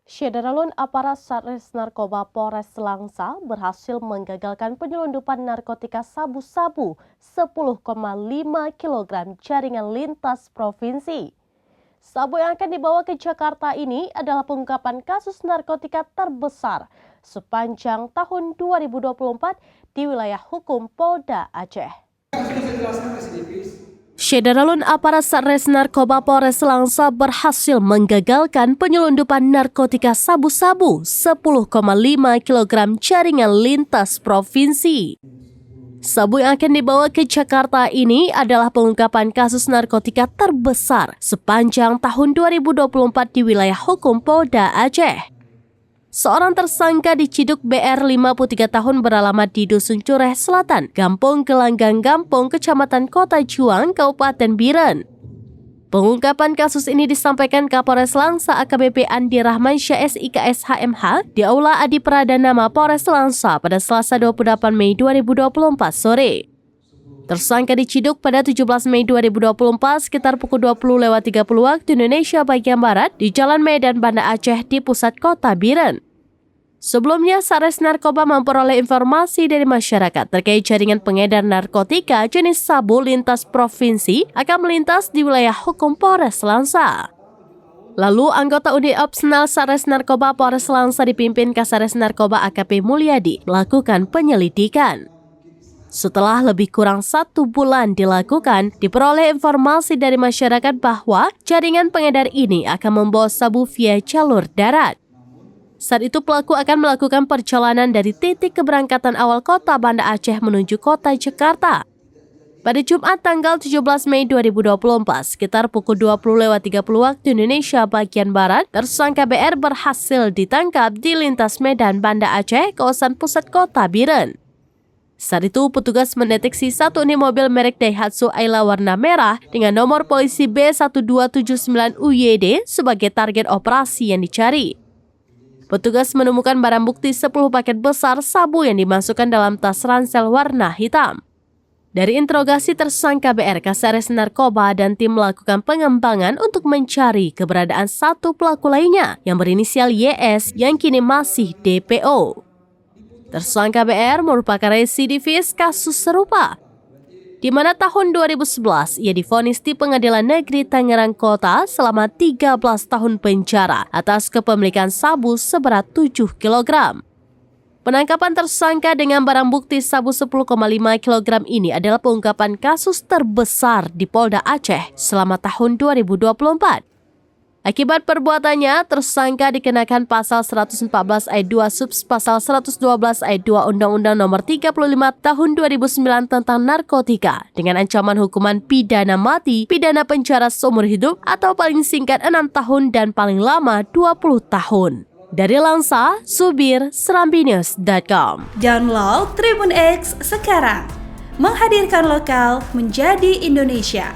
Syederalun aparat Satres Narkoba Polres Langsa berhasil menggagalkan penyelundupan narkotika sabu-sabu 10,5 kg jaringan lintas provinsi. Sabu yang akan dibawa ke Jakarta ini adalah pengungkapan kasus narkotika terbesar sepanjang tahun 2024 di wilayah hukum Polda Aceh. Syederalun aparat Satres Narkoba Polres Langsa berhasil menggagalkan penyelundupan narkotika sabu-sabu 10,5 kg jaringan lintas provinsi. Sabu yang akan dibawa ke Jakarta ini adalah pengungkapan kasus narkotika terbesar sepanjang tahun 2024 di wilayah hukum Polda Aceh. Seorang tersangka diciduk BR 53 tahun beralamat di Dusun Cureh Selatan, Kampung Gelanggang Gampong, Kecamatan Kota Juang, Kabupaten Biren. Pengungkapan kasus ini disampaikan Kapolres Langsa AKBP Andi Rahmansyah SIKS HMH di Aula Adi Pradana Mapolres Langsa pada Selasa 28 Mei 2024 sore. Tersangka diciduk pada 17 Mei 2024 sekitar pukul 20.30 waktu Indonesia bagian Barat di Jalan Medan Banda Aceh di pusat kota Biren. Sebelumnya, Satres Narkoba memperoleh informasi dari masyarakat terkait jaringan pengedar narkotika jenis sabu lintas provinsi akan melintas di wilayah hukum Polres Langsa. Lalu, anggota Unit Opsenal Satres Narkoba Polres Langsa dipimpin Kasares Narkoba AKP Mulyadi melakukan penyelidikan. Setelah lebih kurang 1 bulan dilakukan, diperoleh informasi dari masyarakat bahwa jaringan pengedar ini akan membawa sabu via jalur darat. Saat itu pelaku akan melakukan perjalanan dari titik keberangkatan awal kota Banda Aceh menuju kota Jakarta. Pada Jumat tanggal 17 Mei 2024, sekitar pukul 20.30 waktu Indonesia bagian Barat, tersangka BR berhasil ditangkap di lintas Medan Banda Aceh, kawasan pusat kota Biren. Saat itu, petugas mendeteksi satu unit mobil merek Daihatsu Ayla warna merah dengan nomor polisi B1279UYD sebagai target operasi yang dicari. Petugas menemukan barang bukti 10 paket besar sabu yang dimasukkan dalam tas ransel warna hitam. Dari interogasi tersangka BR, Kasares Narkoba dan tim melakukan pengembangan untuk mencari keberadaan satu pelaku lainnya yang berinisial YS yang kini masih DPO. Tersangka BR merupakan residivis kasus serupa, di mana tahun 2011 ia divonis di Pengadilan Negeri Tangerang Kota selama 13 tahun penjara atas kepemilikan sabu seberat 7 kg. Penangkapan tersangka dengan barang bukti sabu 10,5 kg ini adalah pengungkapan kasus terbesar di Polda Aceh selama tahun 2024. Akibat perbuatannya, tersangka dikenakan pasal 114 ayat 2 subpasal 112 ayat 2 Undang-Undang Nomor 35 Tahun 2009 tentang narkotika dengan ancaman hukuman pidana mati, pidana penjara seumur hidup atau paling singkat 6 tahun dan paling lama 20 tahun. Dari Langsa, Subir, serambinews.com. Download Tribun X sekarang. Menghadirkan lokal menjadi Indonesia.